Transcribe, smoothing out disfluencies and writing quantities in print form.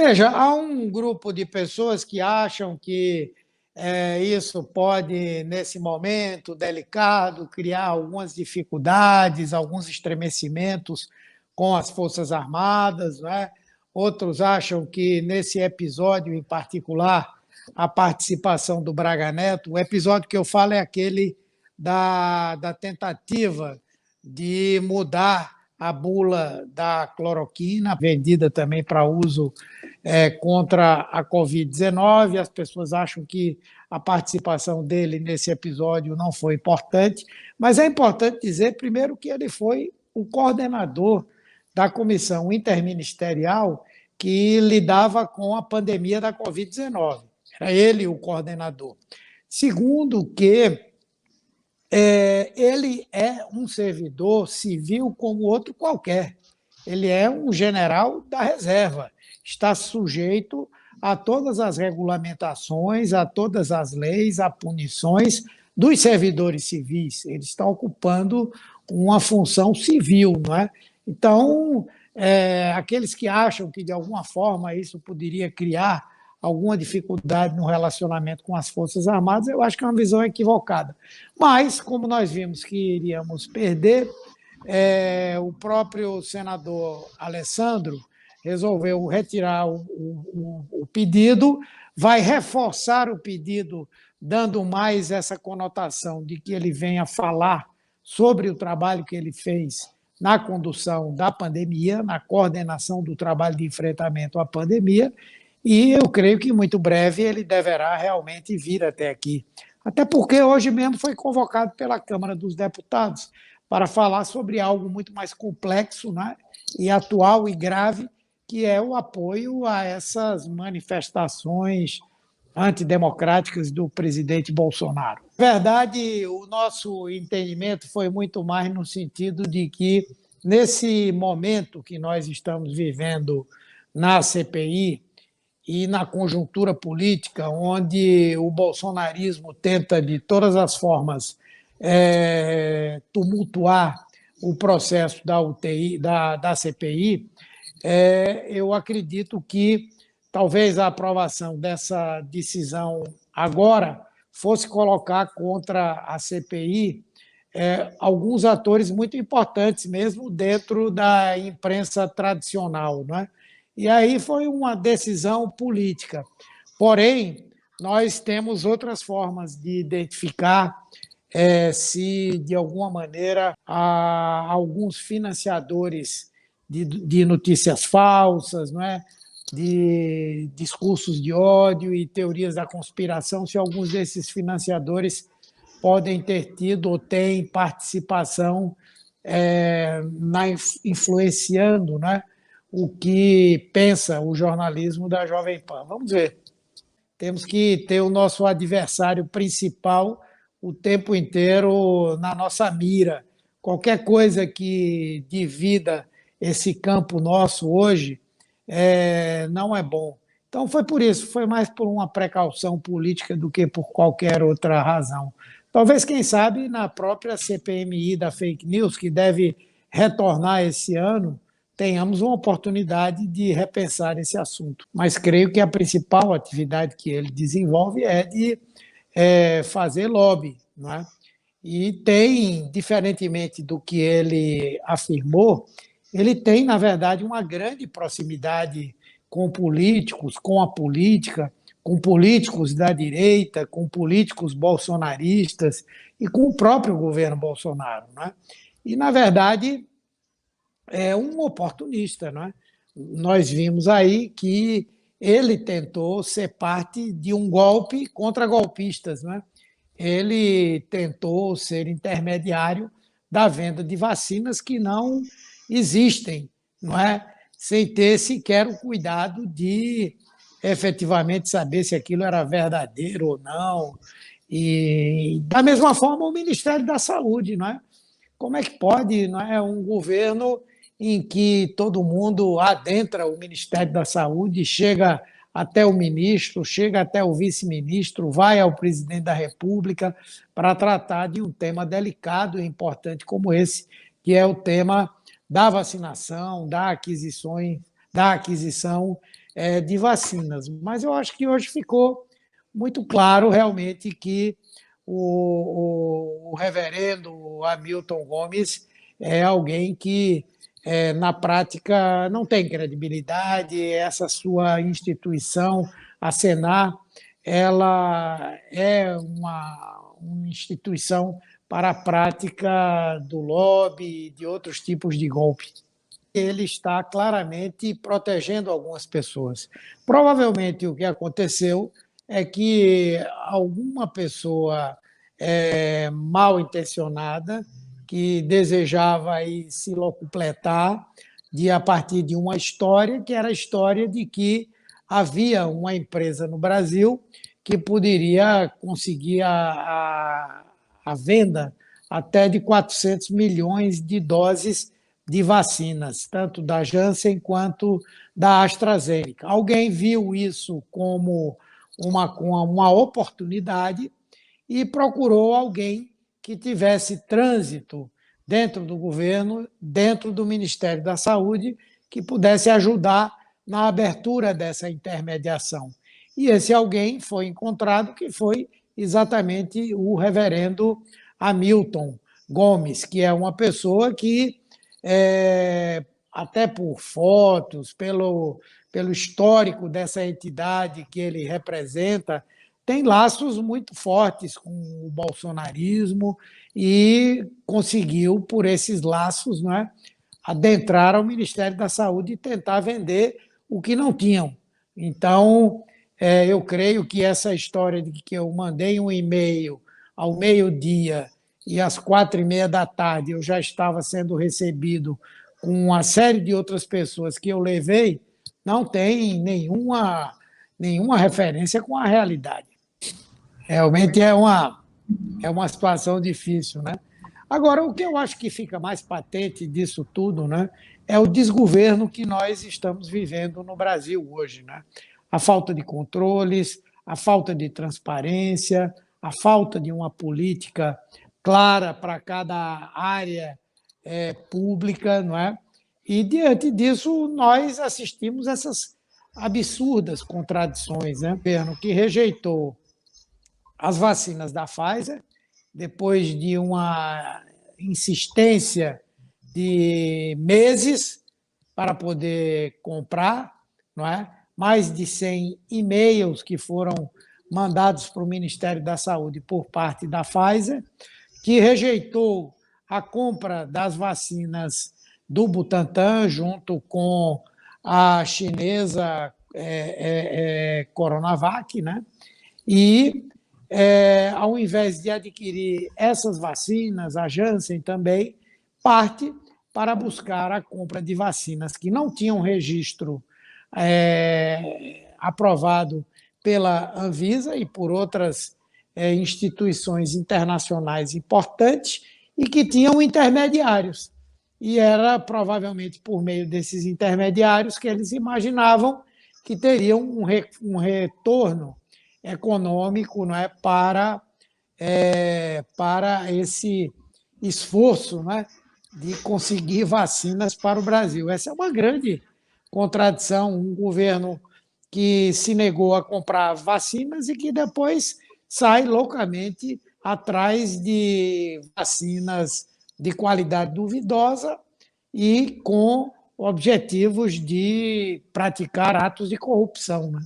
Veja, há um grupo de pessoas que acham que isso pode, nesse momento delicado, criar algumas dificuldades, alguns estremecimentos com as Forças Armadas, não é? Outros acham que, nesse episódio em particular, a participação do Braga Neto, o episódio que eu falo é aquele da tentativa de mudar a bula da cloroquina, vendida também para uso contra a Covid-19. As pessoas acham que a participação dele nesse episódio não foi importante, mas é importante dizer, primeiro, que ele foi o coordenador da comissão interministerial que lidava com a pandemia da Covid-19. Era ele o coordenador. Segundo, que ele é um servidor civil como outro qualquer. Ele é um general da reserva, está sujeito a todas as regulamentações, a todas as leis, a punições dos servidores civis. Ele está ocupando uma função civil, não é? Então, aqueles que acham que de alguma forma isso poderia criar alguma dificuldade no relacionamento com as Forças Armadas, eu acho que é uma visão equivocada. Mas, como nós vimos que iríamos perder, o próprio senador Alessandro resolveu retirar o pedido, vai reforçar o pedido, dando mais essa conotação de que ele venha falar sobre o trabalho que ele fez na condução da pandemia, na coordenação do trabalho de enfrentamento à pandemia, e eu creio que muito breve ele deverá realmente vir até aqui. Até porque hoje mesmo foi convocado pela Câmara dos Deputados para falar sobre algo muito mais complexo, né, e atual e grave, que é o apoio a essas manifestações antidemocráticas do presidente Bolsonaro. Na verdade, o nosso entendimento foi muito mais no sentido de que, nesse momento que nós estamos vivendo na CPI, e na conjuntura política, onde o bolsonarismo tenta, de todas as formas, tumultuar o processo da UTI, da CPI, eu acredito que talvez a aprovação dessa decisão agora fosse colocar contra a CPI alguns atores muito importantes, mesmo dentro da imprensa tradicional, não é? E aí foi uma decisão política. Porém, nós temos outras formas de identificar se, de alguma maneira, há alguns financiadores de notícias falsas, não é? De discursos de ódio e teorias da conspiração, se alguns desses financiadores podem ter tido ou têm participação influenciando, né, o que pensa o jornalismo da Jovem Pan. Vamos ver. Temos que ter o nosso adversário principal o tempo inteiro na nossa mira. Qualquer coisa que divida esse campo nosso hoje não é bom. Então foi por isso, foi mais por uma precaução política do que por qualquer outra razão. Talvez, quem sabe, na própria CPMI da fake news, que deve retornar esse ano, tenhamos uma oportunidade de repensar esse assunto. Mas creio que a principal atividade que ele desenvolve é de fazer lobby, não é? E tem, diferentemente do que ele afirmou, ele tem, na verdade, uma grande proximidade com políticos, com a política, com políticos da direita, com políticos bolsonaristas e com o próprio governo Bolsonaro, não é? E, na verdade, é um oportunista, não é? Nós vimos aí que ele tentou ser parte de um golpe contra golpistas, não é? Ele tentou ser intermediário da venda de vacinas que não existem, não é? Sem ter sequer o cuidado de efetivamente saber se aquilo era verdadeiro ou não. E, da mesma forma, o Ministério da Saúde, não é? Como é que pode, não é, um governo em que todo mundo adentra o Ministério da Saúde, chega até o ministro, chega até o vice-ministro, vai ao presidente da República para tratar de um tema delicado e importante como esse, que é o tema da vacinação, da aquisição de vacinas. Mas eu acho que hoje ficou muito claro realmente que o reverendo Hamilton Gomes é alguém que, na prática, não tem credibilidade, essa sua instituição, a Senar, ela é uma instituição para a prática do lobby e de outros tipos de golpe. Ele está claramente protegendo algumas pessoas. Provavelmente o que aconteceu é que alguma pessoa mal intencionada que desejava aí se locupletar a partir de uma história que era a história de que havia uma empresa no Brasil que poderia conseguir a venda até de 400 milhões de doses de vacinas, tanto da Janssen quanto da AstraZeneca. Alguém viu isso como uma oportunidade e procurou alguém que tivesse trânsito dentro do governo, dentro do Ministério da Saúde, que pudesse ajudar na abertura dessa intermediação. E esse alguém foi encontrado, que foi exatamente o reverendo Hamilton Gomes, que é uma pessoa que, até por fotos, pelo histórico dessa entidade que ele representa, tem laços muito fortes com o bolsonarismo e conseguiu, por esses laços, não é, adentrar ao Ministério da Saúde e tentar vender o que não tinham. Então, eu creio que essa história de que eu mandei um e-mail ao meio-dia e às 4h30 da tarde eu já estava sendo recebido com uma série de outras pessoas que eu levei, não tem nenhuma referência com a realidade. Realmente é uma situação difícil, né? Agora, o que eu acho que fica mais patente disso tudo, né, é o desgoverno que nós estamos vivendo no Brasil hoje, né? A falta de controles, a falta de transparência, a falta de uma política clara para cada área pública, não é? E diante disso nós assistimos essas absurdas contradições, né? O governo que rejeitou as vacinas da Pfizer, depois de uma insistência de meses para poder comprar, não é? Mais de 100 e-mails que foram mandados para o Ministério da Saúde por parte da Pfizer, que rejeitou a compra das vacinas do Butantan junto com a chinesa Coronavac, né? E ao invés de adquirir essas vacinas, a Janssen também parte para buscar a compra de vacinas que não tinham registro aprovado pela Anvisa e por outras instituições internacionais importantes e que tinham intermediários. E era provavelmente por meio desses intermediários que eles imaginavam que teriam um retorno econômico, não é, para esse esforço, não é, de conseguir vacinas para o Brasil. Essa é uma grande contradição, um governo que se negou a comprar vacinas e que depois sai loucamente atrás de vacinas de qualidade duvidosa e com objetivos de praticar atos de corrupção, né?